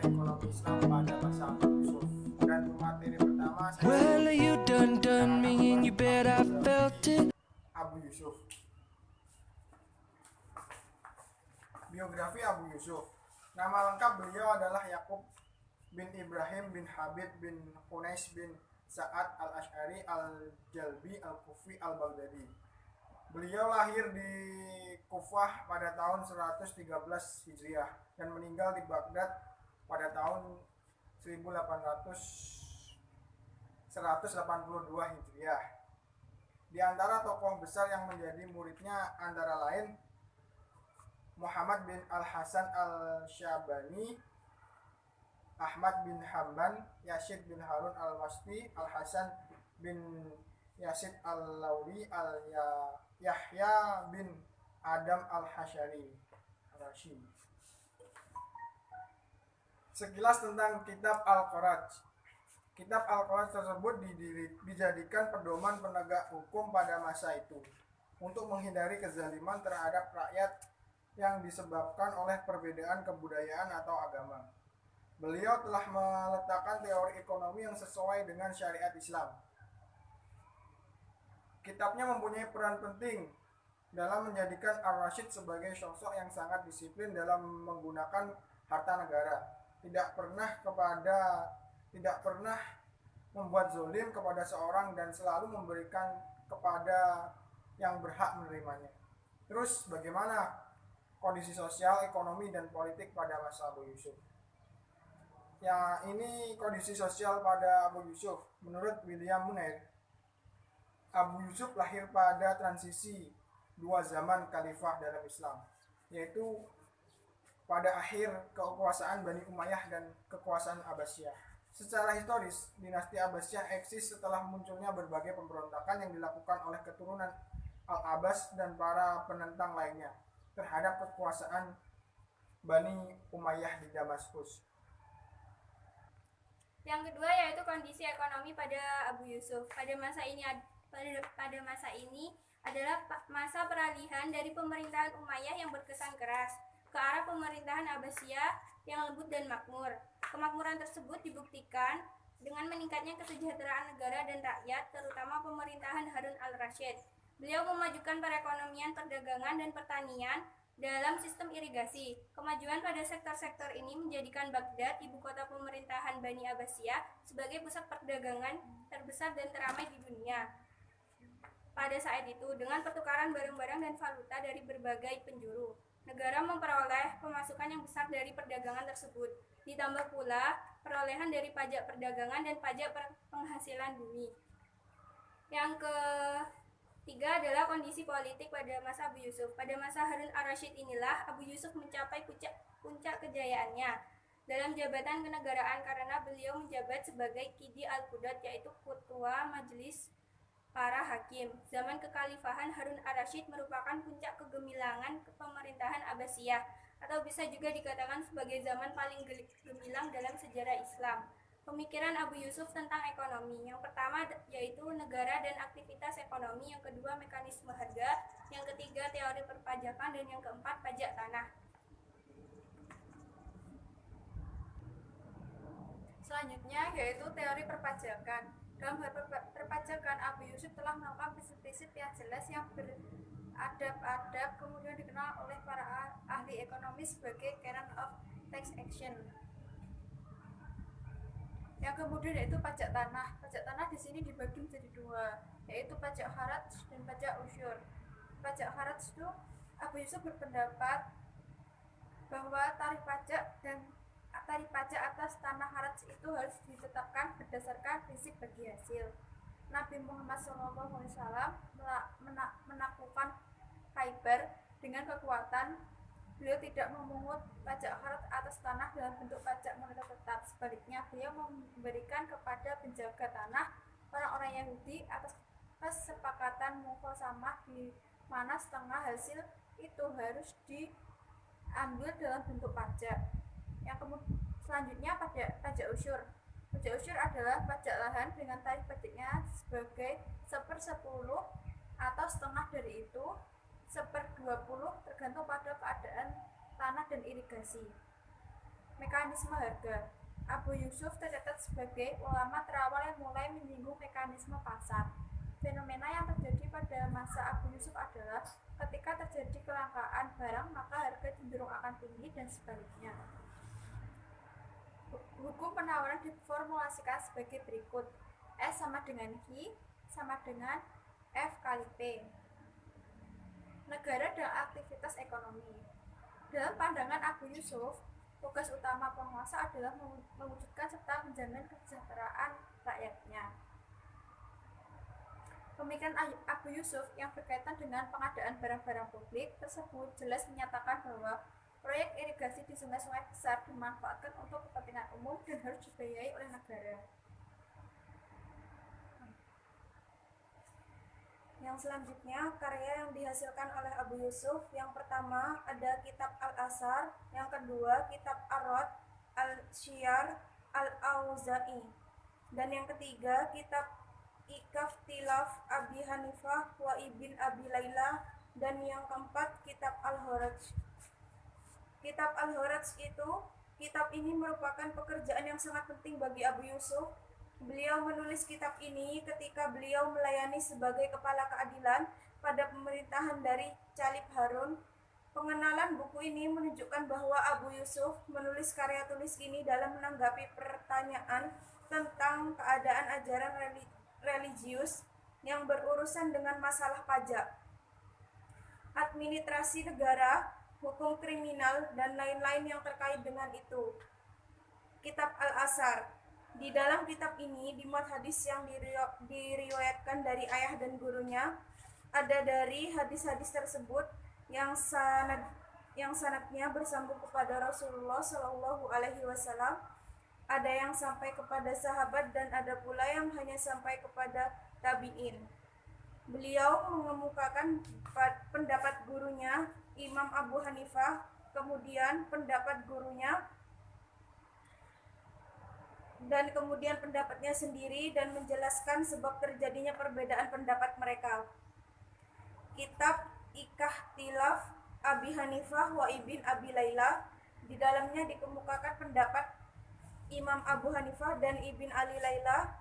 ekonomi Islam pada masa Abu Yusuf. Dan materi pertama saya Well, you done me and you bet I felt it. Abu Yusuf. Biografi Abu Yusuf. Nama lengkap beliau adalah Yakub bin Ibrahim bin Habib bin Hunais bin Sa'ad al-Ash'ari al-Jalbi al-Kufi al-Baghdadi. Beliau lahir di Kufah pada tahun 113 Hijriah dan meninggal di Baghdad pada tahun 182 Hijriah. Di antara tokoh besar yang menjadi muridnya antara lain Muhammad bin Al-Hasan Al-Syabani, Ahmad bin Hamban, Yazid bin Harun Al-Wasti, Al-Hasan bin Yazid Al-Lawi, Yahya bin Adam Al-Hashari. Sekilas tentang kitab Al-Quraj. Kitab Al-Quraj tersebut dijadikan pedoman penegak hukum pada masa itu untuk menghindari kezaliman terhadap rakyat yang disebabkan oleh perbedaan kebudayaan atau agama. Beliau telah meletakkan teori ekonomi yang sesuai dengan syariat Islam. Kitabnya mempunyai peran penting dalam menjadikan Ar-Rasyid sebagai sosok yang sangat disiplin dalam menggunakan harta negara. Tidak pernah membuat zolim kepada seorang dan selalu memberikan kepada yang berhak menerimanya. Terus bagaimana kondisi sosial, ekonomi, dan politik pada masa Abu Yusuf? Ya, ini kondisi sosial pada Abu Yusuf. Menurut William Munir, Abu Yusuf lahir pada transisi dua zaman khalifah dalam Islam, yaitu pada akhir kekuasaan Bani Umayyah dan kekuasaan Abbasiyah. Secara historis, dinasti Abbasiyah eksis setelah munculnya berbagai pemberontakan yang dilakukan oleh keturunan Al-Abbas dan para penentang lainnya terhadap kekuasaan Bani Umayyah di Damaskus. Yang kedua yaitu kondisi ekonomi pada Abu Yusuf. Pada masa ini adalah masa peralihan dari pemerintahan Umayyah yang berkesan keras ke arah pemerintahan Abbasiyah yang lembut dan makmur. Kemakmuran tersebut dibuktikan dengan meningkatnya kesejahteraan negara dan rakyat, terutama pemerintahan Harun al-Rasyid. Beliau memajukan perekonomian, perdagangan, dan pertanian dalam sistem irigasi. Kemajuan pada sektor-sektor ini menjadikan Baghdad, ibu kota pemerintahan Bani Abbasiyah, sebagai pusat perdagangan terbesar dan teramai di dunia. Pada saat itu, dengan pertukaran barang-barang dan valuta dari berbagai penjuru, negara memperoleh pemasukan yang besar dari perdagangan tersebut. Ditambah pula perolehan dari pajak perdagangan dan pajak penghasilan bumi. Yang ketiga adalah kondisi politik pada masa Abu Yusuf. Pada masa Harun al-Rasyid inilah Abu Yusuf mencapai puncak kejayaannya dalam jabatan kenegaraan karena beliau menjabat sebagai Qidi al-Qudat, yaitu ketua majelis para hakim. Zaman kekhalifahan Harun al-Rasyid merupakan puncak kegemilangan pemerintahan Abbasiyah, atau bisa juga dikatakan sebagai zaman paling gemilang dalam sejarah Islam. Pemikiran Abu Yusuf tentang ekonomi. Yang pertama yaitu negara dan aktivitas ekonomi, yang kedua mekanisme harga, yang ketiga teori perpajakan, dan yang keempat pajak tanah. Selanjutnya yaitu teori perpajakan. Dalam hal perpajakan, Abu Yusuf telah melakukan prinsip-prinsip yang jelas yang beradab-adab, kemudian dikenal oleh para ahli ekonomi sebagai canon of taxation. Yang kemudian yaitu pajak tanah. Pajak tanah di sini dibagi menjadi dua, yaitu pajak kharaj dan pajak usyur. Pajak kharaj itu Abu Yusuf berpendapat bahwa tarif pajak atas tanah kharaj itu harus ditetapkan berdasarkan prinsip bagi hasil. Nabi Muhammad SAW menaklukkan Khaybar dengan kekuatan. Beliau tidak memungut pajak kharaj atas tanah dalam bentuk pajak moneter tetap. Sebaliknya, beliau memberikan kepada penjaga tanah orang-orang Yahudi atas kesepakatan muqasamah, di mana setengah hasil itu harus diambil dalam bentuk pajak. Selanjutnya pajak usyur. Pajak usyur adalah pajak lahan dengan tarif pajaknya sebagai 1/10 atau setengah dari itu, 1/20 tergantung pada keadaan tanah dan irigasi. Mekanisme harga. Abu Yusuf tercatat sebagai ulama terawal yang mulai menyinggung mekanisme pasar. Fenomena yang terjadi pada masa Abu Yusuf adalah ketika terjadi kelangkaan barang maka harga cenderung akan tinggi dan sebaliknya. Hukum penawaran diformulasikan sebagai berikut. S sama dengan I sama dengan F kali P. Negara dan aktivitas ekonomi. Dalam pandangan Abu Yusuf, tugas utama penguasa adalah mewujudkan serta menjamin kesejahteraan rakyatnya. Pemikiran Abu Yusuf yang berkaitan dengan pengadaan barang-barang publik tersebut jelas menyatakan bahwa proyek irigasi di sungai-sungai besar dimanfaatkan untuk kepentingan umum dan harus dibiayai oleh negara. Yang selanjutnya, karya yang dihasilkan oleh Abu Yusuf. Yang pertama ada Kitab Al-Asar, yang kedua Kitab Ar-Rad, Al-Syar, Al-Auza'i, dan yang ketiga Kitab Ikhtilaf Abi Hanifah wa Ibn Abi Laila, dan yang keempat Kitab Al-Haraj. Kitab Al-Haraj kitab ini merupakan pekerjaan yang sangat penting bagi Abu Yusuf. Beliau menulis kitab ini ketika beliau melayani sebagai kepala keadilan pada pemerintahan dari Caliph Harun. Pengenalan buku ini menunjukkan bahwa Abu Yusuf menulis karya tulis ini dalam menanggapi pertanyaan tentang keadaan ajaran religius yang berurusan dengan masalah pajak, administrasi negara, hukum kriminal, dan lain-lain yang terkait dengan itu. Kitab Al-Asar. Di dalam kitab ini dimuat hadis yang diriwayatkan dari ayah dan gurunya. Ada dari hadis-hadis tersebut yang sanadnya bersambung kepada Rasulullah Shallallahu Alaihi Wasallam. Ada yang sampai kepada sahabat dan ada pula yang hanya sampai kepada tabi'in. Beliau mengemukakan pendapat gurunya Imam Abu Hanifah, kemudian pendapat gurunya, dan kemudian pendapatnya sendiri, dan menjelaskan sebab terjadinya perbedaan pendapat mereka. Kitab Ikhtilaf Abi Hanifah wa Ibn Abi Laila, di dalamnya dikemukakan pendapat Imam Abu Hanifah dan Ibn Ali Laila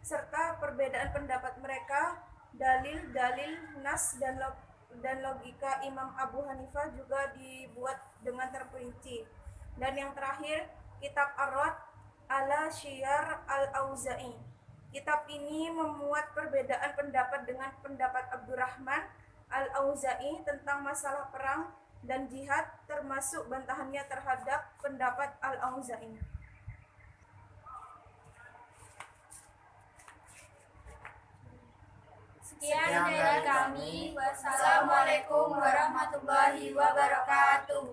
serta perbedaan pendapat mereka, dalil-dalil nas dan logika Imam Abu Hanifah juga dibuat dengan terperinci. Dan yang terakhir, Kitab Ar-Rad ala Syar Al-Auza'i. Kitab ini memuat perbedaan pendapat dengan pendapat Abdurrahman Al-Auza'i tentang masalah perang dan jihad, termasuk bantahannya terhadap pendapat Al-Auza'i. Sekian dari kami. Wassalamualaikum warahmatullahi wabarakatuh.